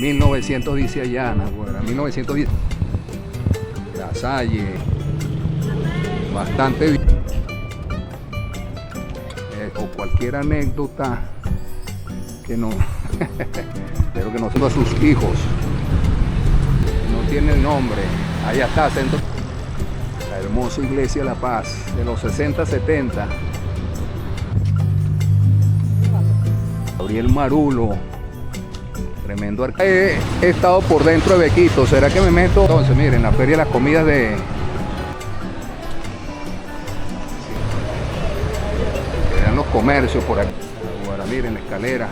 1900 dice allá, Naguará, 1910. La Salle, bastante bien. O cualquier anécdota que no, pero que no sepa a sus hijos, no tiene el nombre. Allá está, centro. La hermosa iglesia de La Paz, de los 60-70. Gabriel Marulo, tremendo arquitecto. He estado por dentro de Bequito, ¿será que me meto? Entonces, miren, la feria de las comidas de... Vean los comercios por aquí. Ahora miren la escalera,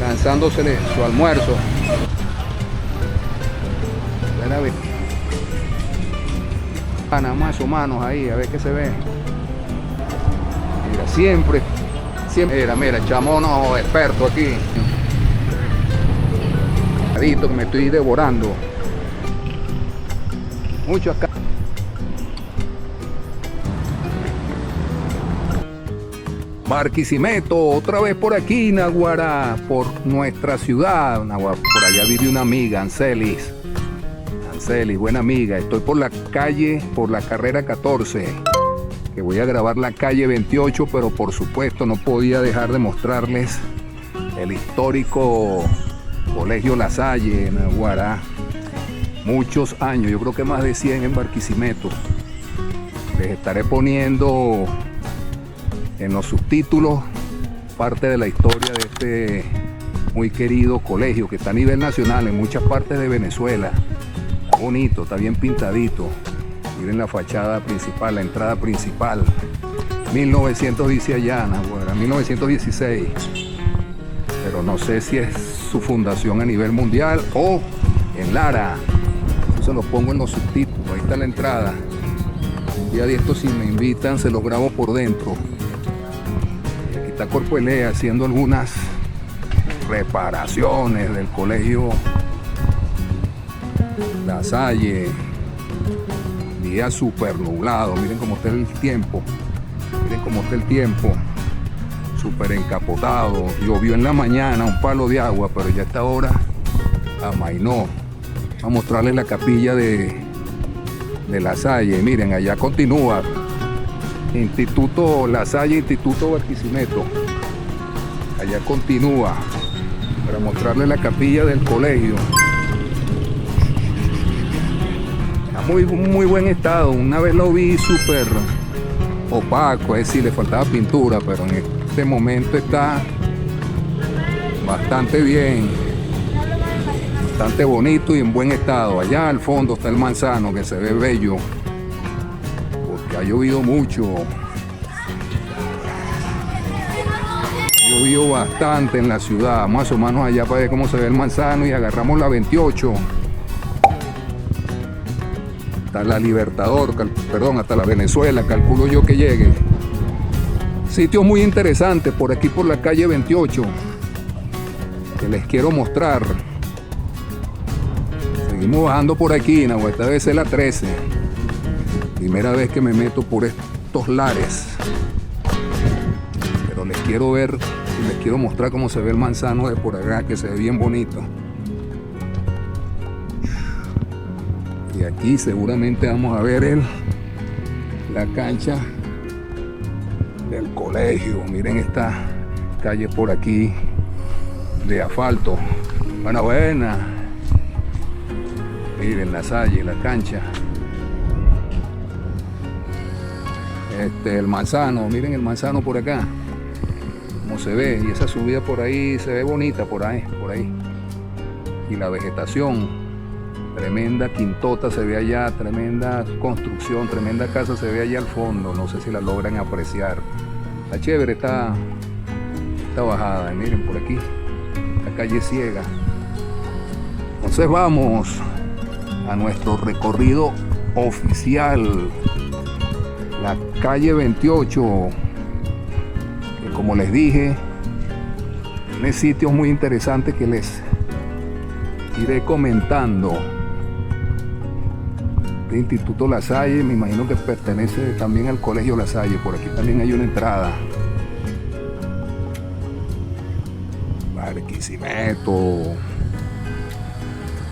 lanzándosele su almuerzo. Nada más sus manos ahí, a ver qué se ve. Mira, siempre, mira, chamono experto aquí. Que me estoy devorando. Mucho acá. Barquisimeto, otra vez por aquí, Naguará, por nuestra ciudad. Naguará, por allá vive una amiga, Ancelis. Ancelis, buena amiga. Estoy por la calle, por la carrera 14, que voy a grabar la calle 28, pero por supuesto no podía dejar de mostrarles el histórico Colegio La Salle, Naguará. Muchos años, yo creo que más de 100 en Barquisimeto. Les estaré poniendo en los subtítulos parte de la historia de este muy querido colegio que está a nivel nacional en muchas partes de Venezuela. Está bonito, está bien pintadito. Miren la fachada principal, la entrada principal. 1900 dice allá, Naguará, 1916. Pero no sé si es su fundación a nivel mundial o en Lara. Eso lo pongo en los subtítulos. Ahí está la entrada. Un día de esto, si me invitan, se los grabo por dentro. Aquí está Corpo Elea haciendo algunas reparaciones del colegio La Salle. Día súper nublado. Miren cómo está el tiempo. Miren cómo está el tiempo. Súper encapotado. Llovió en la mañana un palo de agua, pero ya a esta hora amainó. Vamos a mostrarles la capilla de La Salle. Miren, allá continúa. Instituto La Salle, Instituto Barquisimeto. Allá continúa. Para mostrarles la capilla del colegio. Está muy buen estado. Una vez lo vi súper opaco, es decir, le faltaba pintura, pero en este momento está bastante bien, bastante bonito y en buen estado. Allá al fondo está el manzano, que se ve bello porque ha llovido mucho. Llovió bastante en la ciudad. Vamos a asomarnos allá para ver cómo se ve el manzano y agarramos la 28 hasta la Libertador, hasta la Venezuela, calculo yo que llegue. Sitios muy interesantes por aquí, por la calle 28, que les quiero mostrar. Seguimos bajando por aquí, esta vez es la 13. Primera vez que me meto por estos lares. Pero les quiero ver y les quiero mostrar cómo se ve el manzano de por acá, que se ve bien bonito. Y aquí seguramente vamos a ver la cancha del colegio. Miren esta calle por aquí de asfalto. Buena. Miren La Salle, la cancha. El manzano, miren el manzano por acá. Cómo se ve. Y esa subida por ahí se ve bonita por ahí. Y la vegetación. Tremenda quintota se ve allá, tremenda construcción, tremenda casa se ve allá al fondo. No sé si la logran apreciar. Está chévere, está bajada. Miren por aquí, la calle ciega. Entonces vamos a nuestro recorrido oficial. La calle 28, que como les dije, tiene sitios muy interesantes que les iré comentando. El Instituto La Salle, me imagino que pertenece también al Colegio La Salle. Por aquí también hay una entrada. Barquisimeto.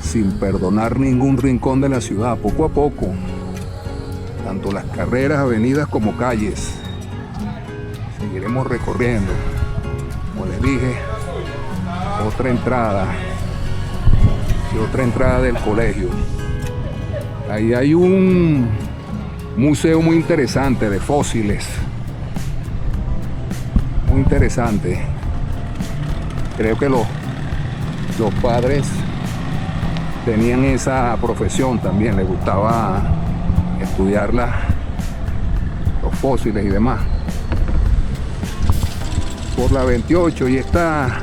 sin perdonar ningún rincón de la ciudad, poco a poco, tanto las carreras, avenidas como calles. Seguiremos recorriendo. Como les dije, otra entrada del colegio. Ahí hay un museo muy interesante de fósiles, muy interesante. Creo que los padres tenían esa profesión también, les gustaba estudiar los fósiles y demás. Por la 28, y esta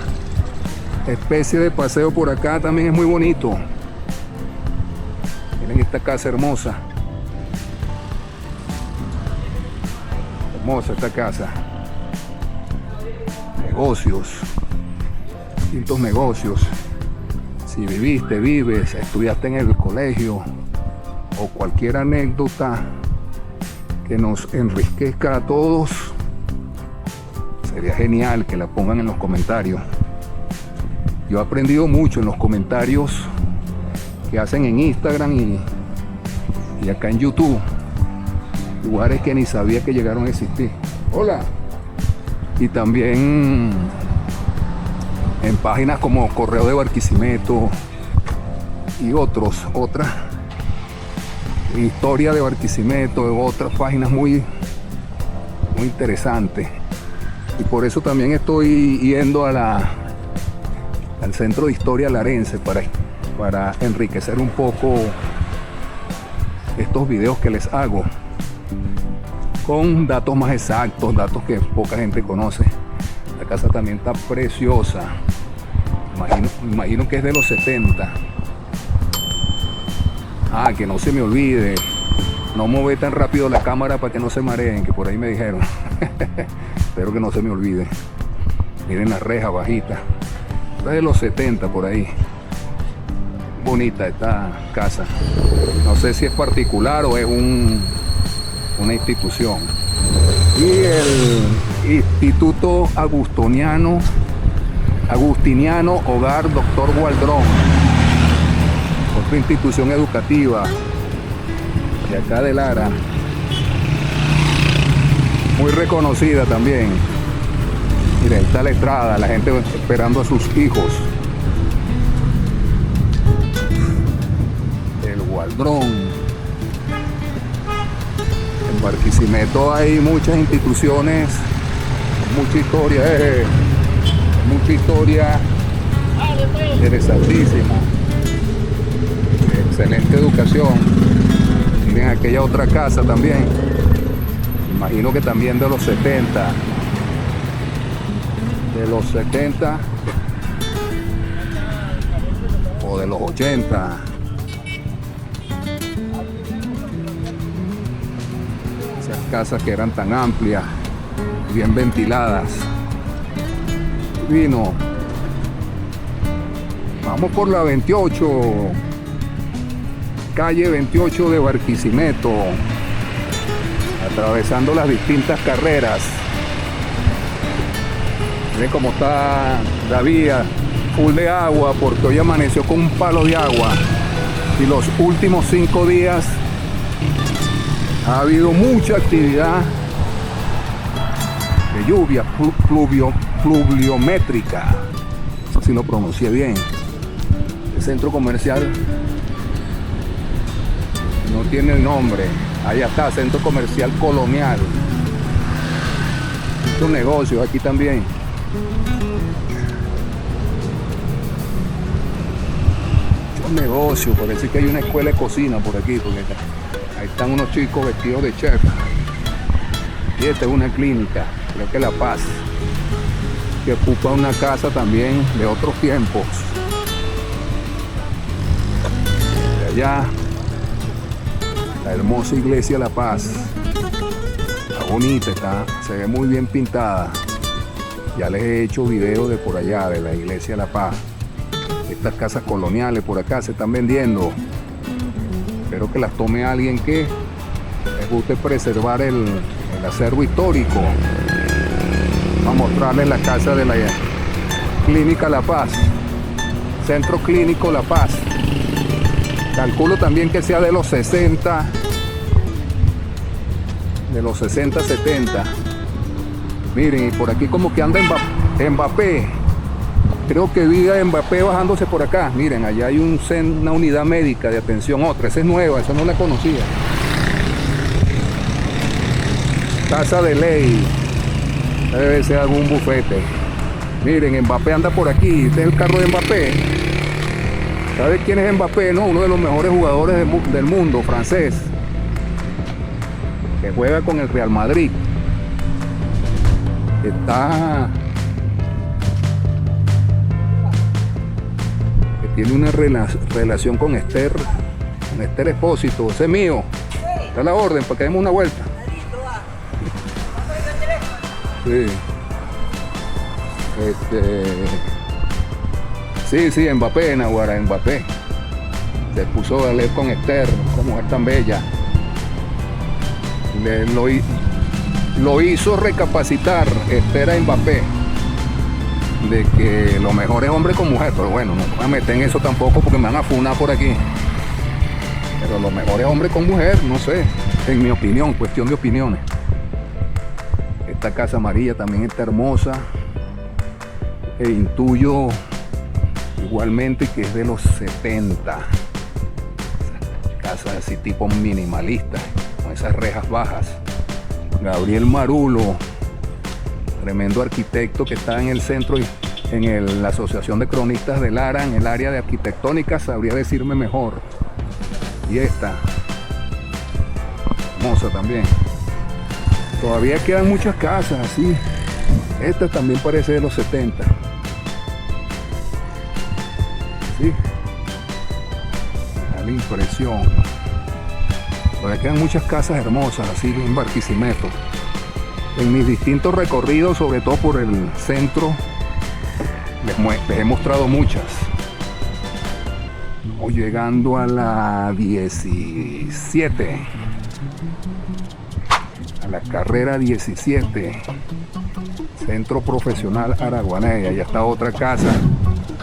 especie de paseo por acá también es muy bonito. Miren esta casa hermosa. Hermosa esta casa. Negocios, distintos negocios. Si viviste, vives, estudiaste en el colegio o cualquier anécdota que nos enriquezca a todos, sería genial que la pongan en los comentarios. Yo he aprendido mucho en los comentarios que hacen en Instagram y acá en YouTube, lugares que ni sabía que llegaron a existir. Hola. Y también en páginas como Correo de Barquisimeto y otras historia de Barquisimeto, otras páginas muy interesantes. Y por eso también estoy yendo al Centro de Historia Larense para enriquecer un poco estos videos que les hago con datos más exactos, datos que poca gente conoce. La casa también está preciosa. Imagino que es de los 70. Que no se me olvide, no mueve tan rápido la cámara para que no se mareen, que por ahí me dijeron. Espero que no se me olvide. Miren la reja bajita. Está de los 70 por ahí. Bonita esta casa. No sé si es particular o es una institución. Y el Instituto Agustiniano Hogar Dr. Waldron, otra institución educativa de acá de Lara, muy reconocida también. Miren, está la entrada, la gente esperando a sus hijos. El Waldron. En Barquisimeto hay muchas instituciones, mucha historia interesantísima, excelente educación. Miren aquella otra casa también, imagino que también de los 70 o de los 80. Esas casas que eran tan amplias, bien ventiladas. Vino. Vamos por la 28, calle 28 de Barquisimeto, atravesando las distintas carreras. Miren cómo está la vía, full de agua, porque hoy amaneció con un palo de agua. Y los últimos 5 días ha habido mucha actividad de lluvia pluviométrica. Eso sí lo pronuncié bien. El centro comercial no tiene el nombre. Allá está, Centro Comercial Colonial. Estos negocios aquí también. Muchos negocios, parece que hay una escuela de cocina por aquí, porque ahí están unos chicos vestidos de chef. Y esta es una clínica, creo que La Paz, que ocupa una casa también de otros tiempos. De allá, la hermosa iglesia La Paz. Está bonita, se ve muy bien pintada. Ya les he hecho videos de por allá, de la iglesia La Paz. Estas casas coloniales por acá se están vendiendo. Espero que las tome alguien que les guste preservar el acervo histórico. Vamos a mostrarles la casa de la Clínica La Paz, Centro Clínico La Paz. Calculo también que sea de los 60, de los 60, 70. Miren, y por aquí como que anda Mbappé. Creo que vi a Mbappé bajándose por acá. Miren, allá hay una unidad médica de atención otra. Esa es nueva, esa no la conocía. Casa de ley. Debe ser algún bufete. Miren, Mbappé anda por aquí. Este es el carro de Mbappé. ¿Sabe quién es Mbappé? No, uno de los mejores jugadores del mundo, francés. Que juega con el Real Madrid. Está... que tiene una relación con Esther Expósito. Ese es mío. Está la orden para que demos una vuelta. Sí. Sí, Mbappé, Naguará, Mbappé. Se puso a leer con Esther, como es tan bella. Lo hizo recapacitar Esther a Mbappé de que lo mejor es hombre con mujer, pero bueno, no voy a meter en eso tampoco porque me van a funar por aquí. Pero lo mejor es hombre con mujer, no sé, en mi opinión, cuestión de opiniones. Esta casa amarilla también está hermosa. E intuyo igualmente que es de los 70. Casa así tipo minimalista, con esas rejas bajas. Gabriel Marulo, tremendo arquitecto que está en el centro y en la Asociación de Cronistas de Lara, en el área de arquitectónica, sabría decirme mejor. Y esta, hermosa también. Todavía quedan muchas casas así. Esta también parece de los 70. Sí. Da la impresión. Todavía quedan muchas casas hermosas así en Barquisimeto. En mis distintos recorridos, sobre todo por el centro, les he mostrado muchas. Voy llegando a la 17. A la carrera 17. Centro Profesional Araguaney. Allá está otra casa.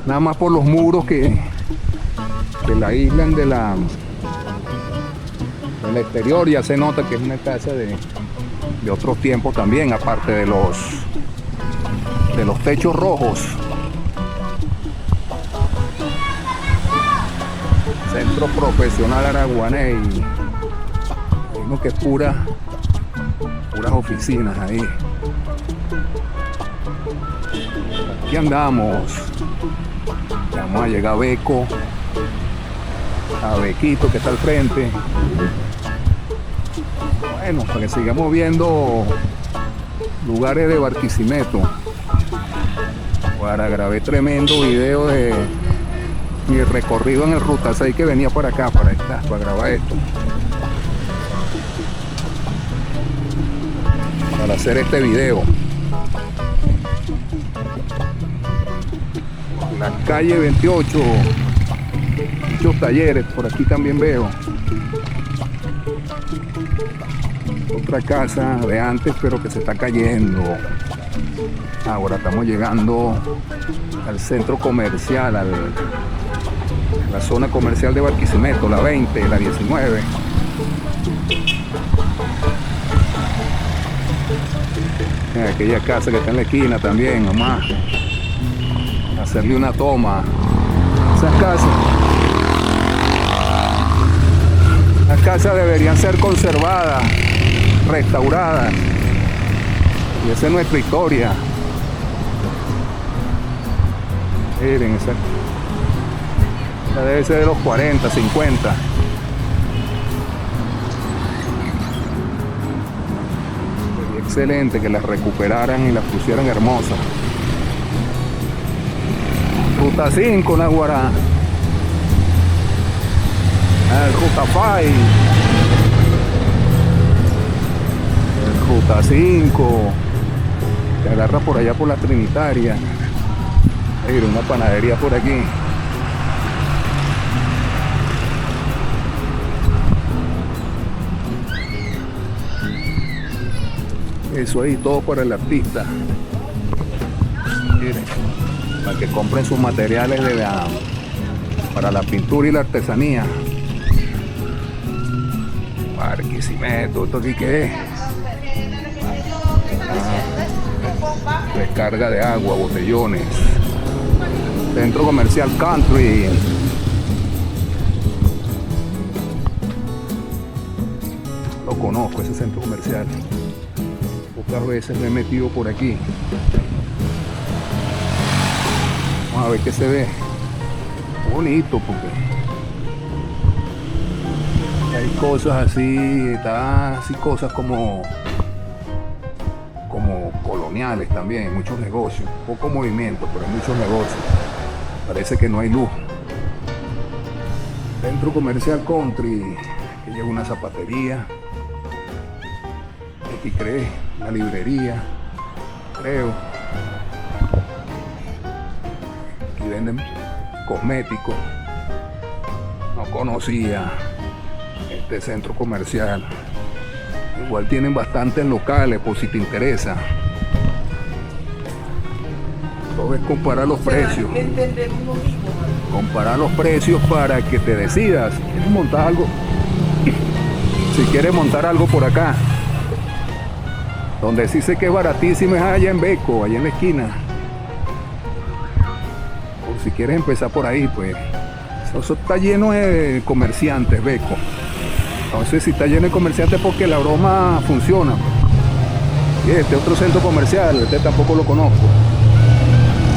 Nada más por los muros que la aíslan del exterior. Ya se nota que es una casa de otros tiempos también, aparte de los techos rojos. Centro Profesional Araguaney. Uno que es puras oficinas ahí. Aquí andamos. Vamos a llegar a Beco, a Bequito que está al frente. Bueno, para que sigamos viendo lugares de Barquisimeto. Ahora grabé tremendo video de mi recorrido en el Ruta 6 que venía para acá, para grabar esto. Para hacer este video. La calle 28. Muchos talleres, por aquí también veo. Otra casa de antes, pero que se está cayendo. Ahora estamos llegando al centro comercial, a la zona comercial de Barquisimeto, la 20, la 19. Aquella casa que está en la esquina también, nomás. Hacerle una toma. Esas casas. Las casas deberían ser conservadas, restauradas. Y esa es nuestra historia. Miren, esa debe ser de los 40, 50. Sería excelente que las recuperaran y las pusieran hermosas. Ruta 5, Naguará. El Ruta 5. El Ruta 5. Que agarra por allá por la Trinitaria. Mira, una panadería por aquí. Eso ahí todo para el artista. Miren, para que compren sus materiales para la pintura y la artesanía. Barquisimeto, ¿esto aquí qué es? Descarga de agua, botellones. Centro Comercial Country. Lo conozco, ese centro comercial. Pocas veces me he metido por aquí. Vamos a ver qué se ve. Bonito porque hay cosas así, está así cosas como coloniales también, muchos negocios, poco movimiento, pero hay muchos negocios. Parece que no hay luz. Centro Comercial Country, que lleva una zapatería, aquí cree, una librería, creo. Aquí venden cosméticos. No conocía este centro comercial. Igual tienen bastantes locales por si te interesa. Todo es comparar los precios. Comparar los precios para que te decidas. ¿Quieres montar algo? Si quieres montar algo por acá. Donde sí sé que es baratísimo es allá en Beco, allá en la esquina. Por si quieres empezar por ahí, pues. Eso está lleno de comerciantes, Beco. Entonces, si está lleno de comerciantes es porque la broma funciona. Y este otro centro comercial, este tampoco lo conozco.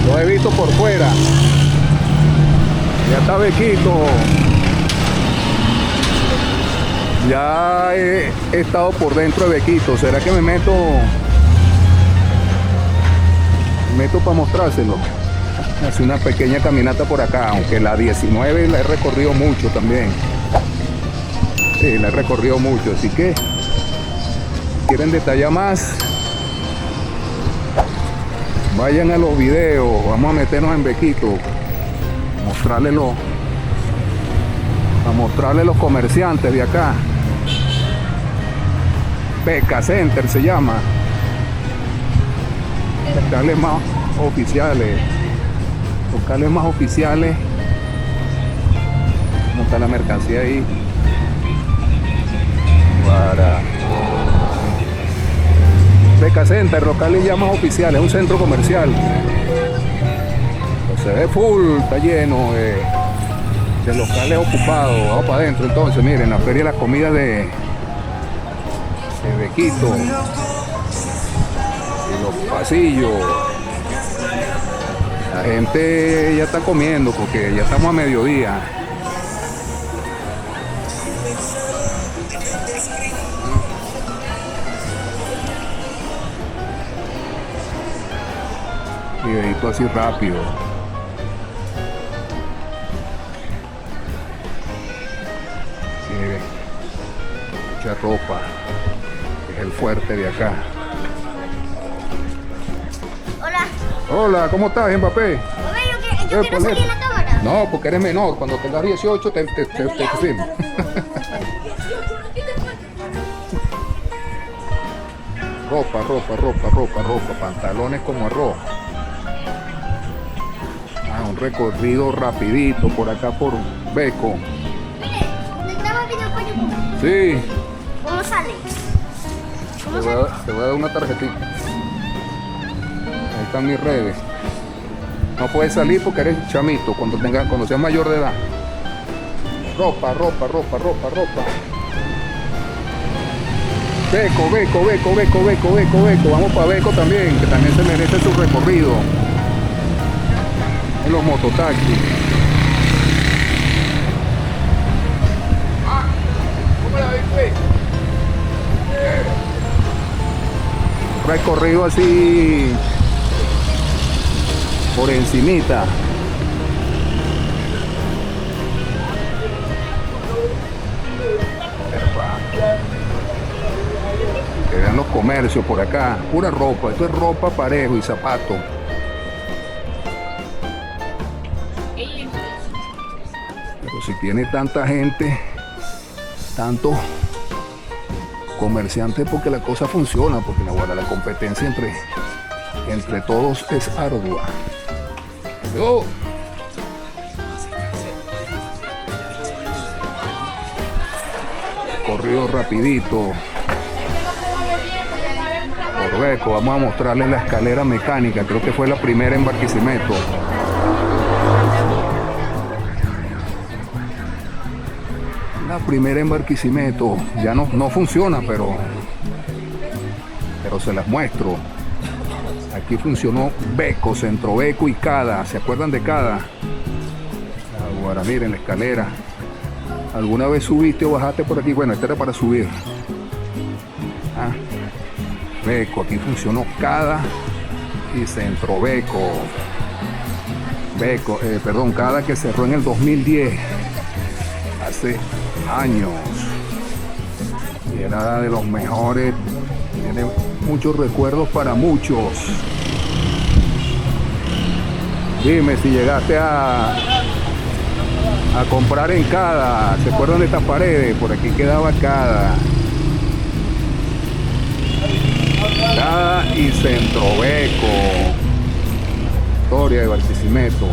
Lo he visto por fuera. Ya está Bequito. Ya he estado por dentro de Bequito. ¿Será que me meto para mostrárselo? Hace una pequeña caminata por acá, aunque la 19 la he recorrido mucho también. Sí, la he recorrido mucho, así que quieren detallar más, vayan a los videos. Vamos a meternos en Bequito, a mostrarle los comerciantes de acá. Beca Center se llama. Locales más oficiales. Locales más oficiales. ¿Cómo está la mercancía ahí? Para Beca Center, locales ya más oficiales, un centro comercial. Pues se ve full, está lleno de locales ocupados. Vamos para adentro entonces, miren, la feria de la comida de Bequito. En los pasillos. La gente ya está comiendo porque ya estamos a mediodía. Videito así rápido. Mucha ropa. Es el fuerte de acá. Hola. Hola, ¿cómo estás, Mbappé? Yo quiero salir en la cámara. No, porque eres menor. Cuando tengas 18 te filmo. Ropa. Pantalones como arroz. Un recorrido rapidito por acá por Beco. Mire, ¿estamos video con YouTube? Sí. ¿Cómo sale? Te voy a dar una tarjetita. Ahí están mis redes. No puedes salir porque eres chamito cuando seas mayor de edad. Ropa. Beco. Vamos para Beco también, que también se merece su recorrido. En los mototaxis. Recorrido así por encimita. Que vean los comercios por acá, pura ropa. Esto es ropa parejo y zapatos. Pero si tiene tanta gente, tantos comerciantes, porque la cosa funciona, porque la competencia entre todos es ardua. recorrido rapidito por Beco. Vamos a mostrarles la escalera mecánica, creo que fue la primera en Barquisimeto. La primera en Barquisimeto, ya no funciona, pero se las muestro. Aquí funcionó Beco, Centro Beco y Cada. ¿Se acuerdan de Cada? Ahora miren la escalera. ¿Alguna vez subiste o bajaste por aquí? Bueno, esta era para subir. Beco, aquí funcionó Cada y Centro Beco. Cada, que cerró en el 2010, hace años. Y era de los mejores. Tiene muchos recuerdos para muchos. Dime si llegaste a comprar en Cada. ¿Se acuerdan de estas paredes? Por aquí quedaba Cada y Centro Beco. Historia de Barquisimeto.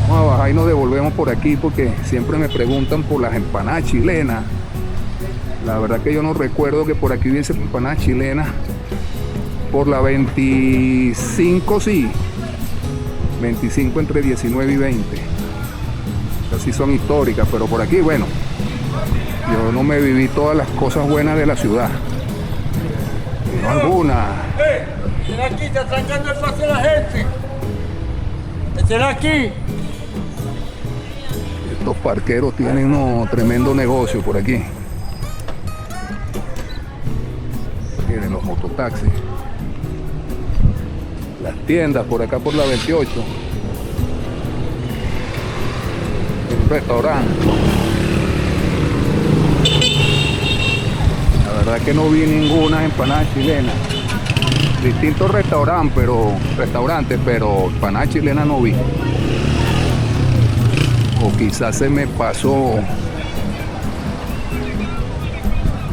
Vamos a bajar y nos devolvemos por aquí porque siempre me preguntan por las empanadas chilenas. La verdad que yo no recuerdo que por aquí hubiese empanadas chilenas. Por la 25 sí. 25 entre 19 y 20. Así son históricas, pero por aquí, bueno, yo no me viví todas las cosas buenas de la ciudad. No alguna. ¿Será aquí? Está trancando el paso de la gente. ¿Será aquí? Estos parqueros tienen tremendo negocio por aquí. Miren los mototaxis. Las tiendas por acá por la 28. Un restaurante. La verdad que no vi ninguna empanada chilena. Distintos restaurantes, pero empanada chilena no vi. O quizás se me pasó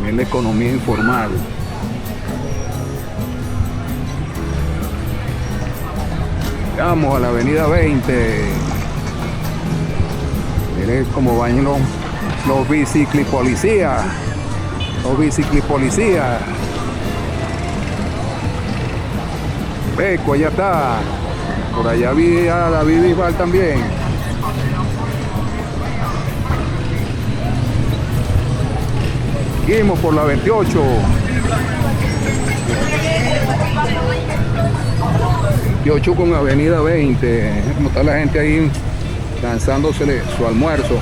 en la economía informal. Vamos a la avenida 20. Miren cómo van los biciclipolicías. Los biciclipolicías. Beco, allá está. Por allá vi a David Bisbal también. Seguimos por la 28. 28 con avenida 20. Como está la gente ahí lanzándosele su almuerzo.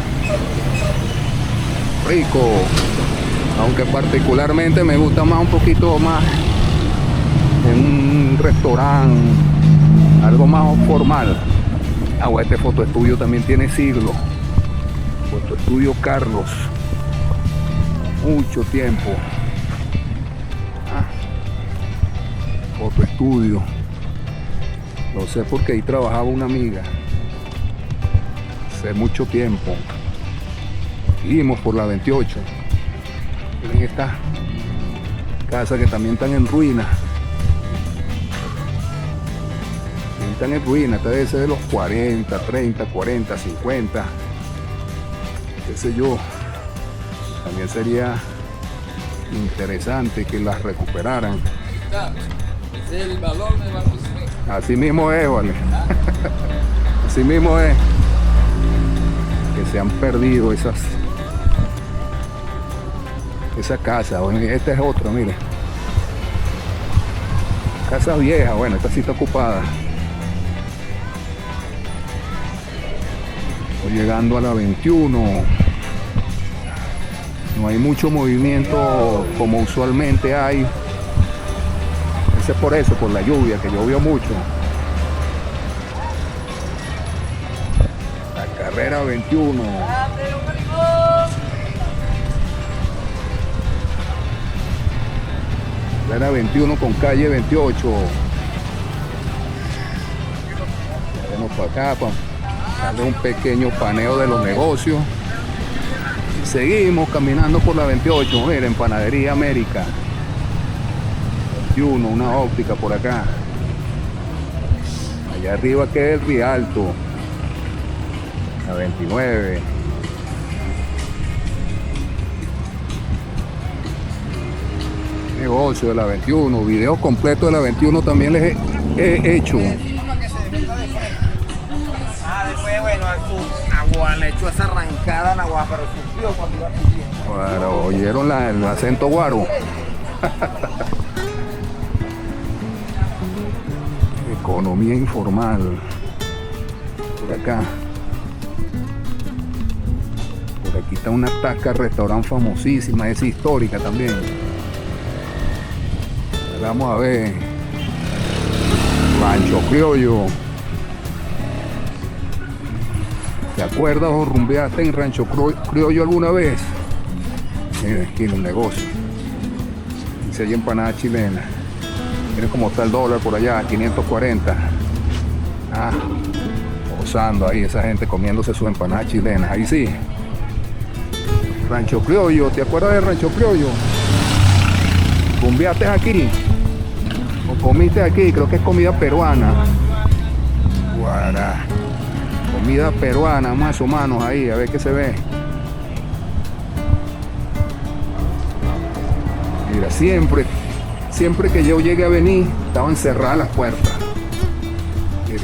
Rico. Aunque particularmente me gusta más un poquito más en un restaurante, algo más formal. Este fotoestudio también tiene siglo. Fotoestudio Carlos. Mucho tiempo. Fotoestudio. Lo sé porque ahí trabajaba una amiga. Hace mucho tiempo. Seguimos por la 28. Miren estas casas que también están en ruinas. Están en ruinas, esta debe ser de los 40, 30, 40, 50. Qué sé yo. También sería interesante que las recuperaran. Ese es el valor de Barquisimeto. Así mismo es, vale. Así mismo es. Que se han perdido esas casas. Bueno, esta es otra, mire. Casa vieja, bueno, esta sí está ocupada. Estoy llegando a la 21. No hay mucho movimiento como usualmente hay. Ese es por eso, por la lluvia, que llovió mucho. La carrera 21. Carrera 21 con calle 28. Vamos para acá para darle un pequeño paneo de los negocios. Seguimos caminando por la 28. Miren, Panadería América. 21, una óptica por acá. Allá arriba queda el Rialto. La 29. Negocio de la 21, videos completos de la 21 también les he hecho. Después, bueno, agua, le echó esa arrancada en agua, pero sufrió cuando iba subiendo. Claro, oyeron el acento guaro. Economía informal. Por acá. Por aquí está una tasca restaurante famosísima, es histórica también. Vamos a ver. Rancho Criollo. ¿Te acuerdas o rumbeaste en Rancho Criollo alguna vez? Mira, aquí en el negocio. Dice hay empanada chilena. Miren cómo está el dólar por allá, 540. Ah, gozando ahí esa gente comiéndose sus empanadas chilenas. Ahí sí. Rancho Criollo, ¿te acuerdas de Rancho Criollo? ¿Rumbeaste aquí? ¿O comiste aquí? Creo que es comida peruana. Guará. Comida peruana, más o menos ahí, a ver qué se ve. Mira, siempre que yo llegué a venir, estaban cerradas las puertas. Mira.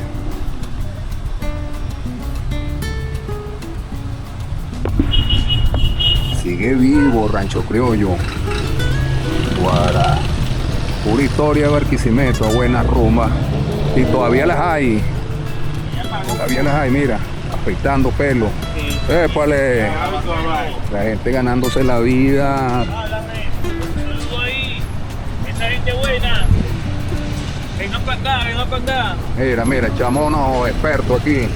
Sigue vivo Rancho Criollo. Guará. Pura historia de Barquisimeto, buena rumba. Y todavía las hay. Todavía las hay, mira, afeitando pelo. ¡Épale! La gente ganándose la vida. Esa gente buena. Vengan para acá, vengan para acá. Mira, chamono experto aquí.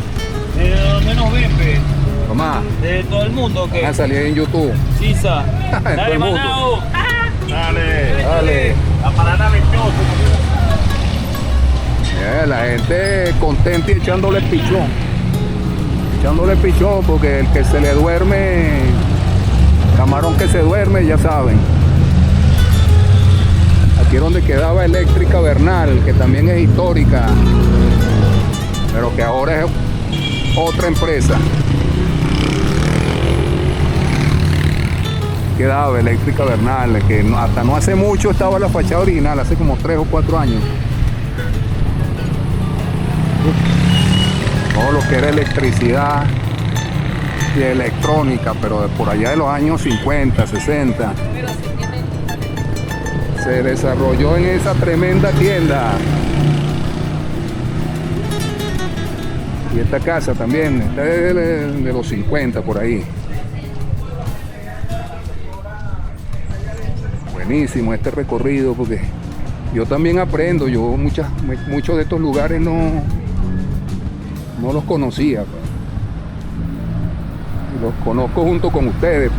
¿De dónde nos ven, pe? Tomás, ¿De todo el mundo o qué? van a salir en YouTube. Sisa. En todo Dale, el mundo. Manao. Dale. La parada 28. La gente contenta y echándole pichón. Echándole pichón porque el que se le duerme, camarón que se duerme, ya saben. Aquí es donde quedaba Eléctrica Bernal, que también es histórica, pero que ahora es otra empresa. Quedaba Eléctrica Bernal, que hasta no hace mucho estaba la fachada original, hace como 3 o 4 años. Todo lo que era electricidad y electrónica, pero de por allá de los años 50, 60. Se desarrolló en esa tremenda tienda. Y esta casa también, esta es de los 50 por ahí. Buenísimo este recorrido porque yo también aprendo. Yo muchos de estos lugares no los conocía. Y los conozco junto con ustedes.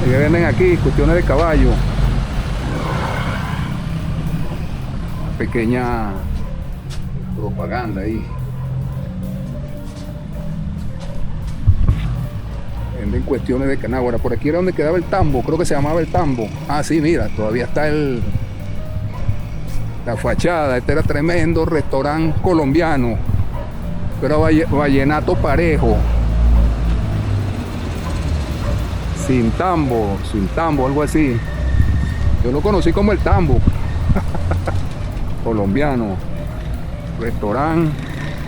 Que venden aquí cuestiones de caballo. Una pequeña propaganda ahí. Venden cuestiones de Canáguara. Por aquí era donde quedaba el tambo, creo que se llamaba el tambo. Ah, sí, mira, todavía está la fachada. Este era tremendo restaurante colombiano. Era vallenato parejo. Sin tambo, algo así. Yo lo conocí como el tambo. Colombiano. Restaurante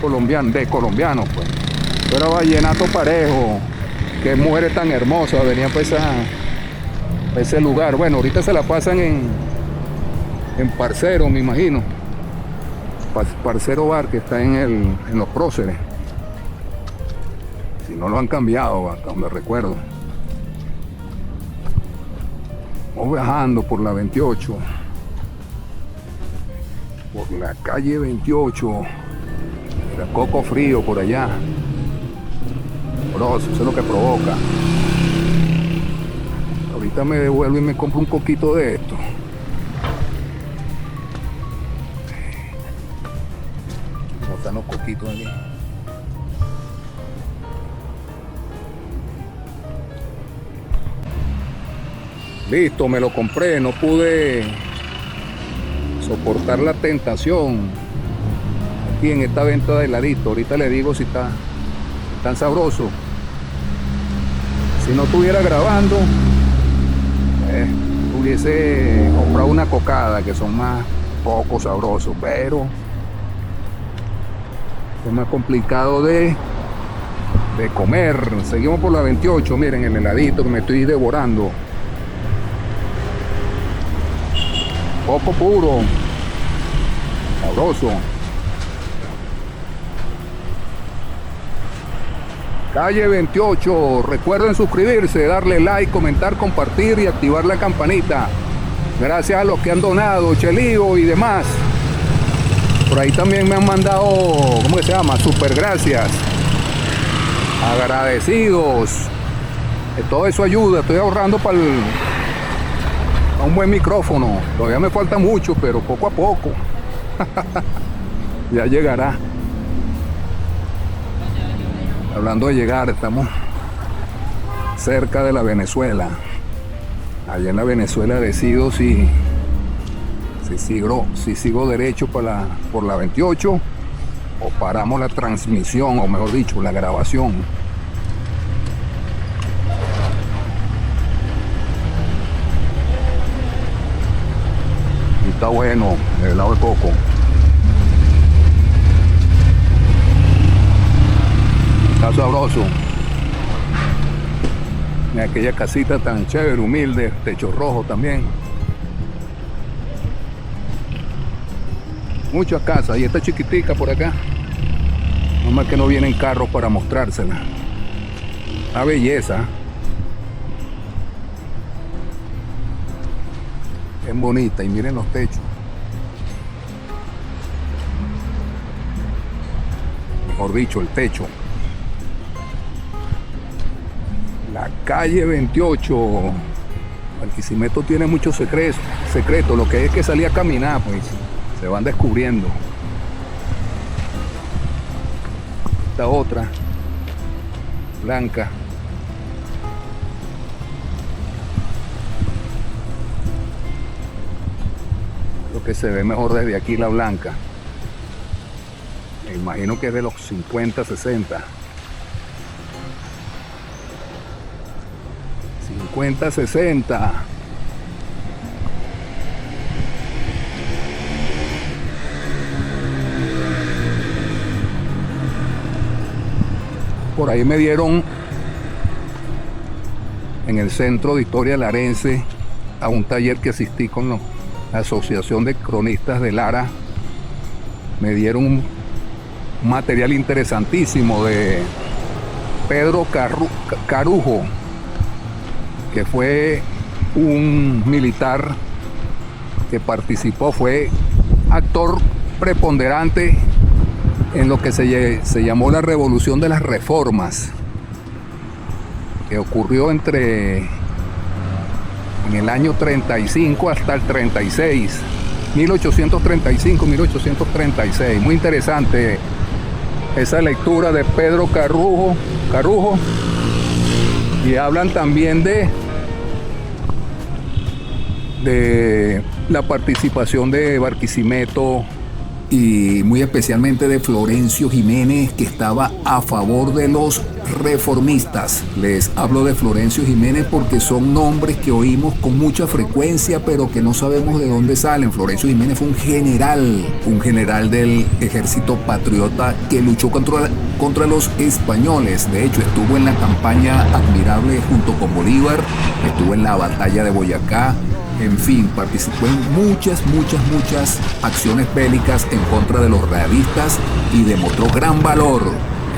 colombiano, de colombiano, pues. Era vallenato parejo. Qué mujeres tan hermosas venían para ese lugar. Bueno, ahorita se la pasan en Parcero, me imagino. Parcero Bar, que está en los próceres. Si no lo han cambiado, hasta donde recuerdo. Vamos bajando por la 28. Por la calle 28. Era coco frío por allá. Eso es lo que provoca. Ahorita me devuelvo y me compro un poquito de esto. ¿Cómo están los coquitos aquí? Listo, me lo compré. No pude soportar la tentación aquí en esta venta de heladito. Ahorita le digo si está tan sabroso. Si no estuviera grabando, Hubiese comprado una cocada, que son más poco sabrosos, pero es más complicado de comer. Seguimos por la 28. Miren el heladito que me estoy devorando. Poco puro, sabroso. Calle 28. Recuerden suscribirse, darle like, comentar, compartir y activar la campanita. Gracias a los que han donado, Chelío y demás. Por ahí también me han mandado, ¿cómo que se llama? Super gracias. Agradecidos. Todo eso ayuda. Estoy ahorrando para un buen micrófono. Todavía me falta mucho, pero poco a poco. Ya llegará. Hablando de llegar, estamos cerca de la Venezuela. Allá en la Venezuela decido si sigo derecho por la 28 o paramos la transmisión, o mejor dicho, la grabación. Y está bueno, el helado de coco. Está sabroso. En aquella casita tan chévere, humilde, techo rojo también. Muchas casas, y esta chiquitica por acá. Nomás que no vienen carros para mostrársela. Una belleza. Es bonita, y miren los techos. Mejor dicho, el techo. La calle 28. Barquisimeto tiene muchos secretos. Lo que es que salir a caminar, pues se van descubriendo. Esta otra, blanca. Lo que se ve mejor desde aquí, la blanca. Me imagino que es de los 50, 60. 50, 60. Por ahí me dieron en el Centro de Historia Larense a un taller que asistí con la Asociación de Cronistas de Lara. Me dieron un material interesantísimo de Pedro Carujo, que fue un militar que participó, fue actor preponderante en lo que se llamó la Revolución de las Reformas, que ocurrió en el año 35 hasta el 36, 1835-1836. Muy interesante esa lectura de Pedro Carujo, y hablan también de la participación de Barquisimeto y muy especialmente de Florencio Jiménez, que estaba a favor de los reformistas. Les hablo de Florencio Jiménez porque son nombres que oímos con mucha frecuencia, pero que no sabemos de dónde salen. Florencio Jiménez fue un general del ejército patriota que luchó contra los españoles. De hecho, estuvo en la campaña admirable junto con Bolívar, estuvo en la batalla de Boyacá. En fin, participó en muchas acciones bélicas en contra de los realistas y demostró gran valor.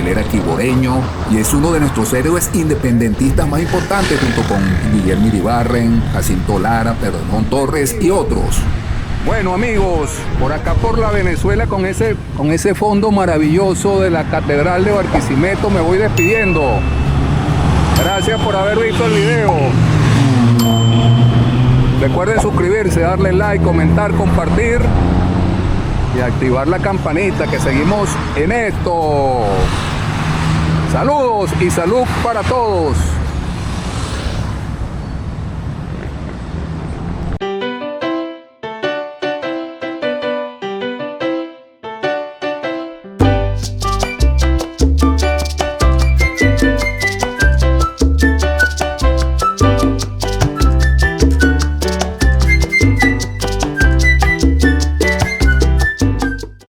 Él era quiboreño y es uno de nuestros héroes independentistas más importantes, junto con Guillermo Iribarren, Jacinto Lara, Perdón Torres y otros. Bueno, amigos, por acá por la Venezuela, con ese fondo maravilloso de la Catedral de Barquisimeto, me voy despidiendo. Gracias por haber visto el video. Recuerden suscribirse, darle like, comentar, compartir y activar la campanita, que seguimos en esto. Saludos y salud para todos.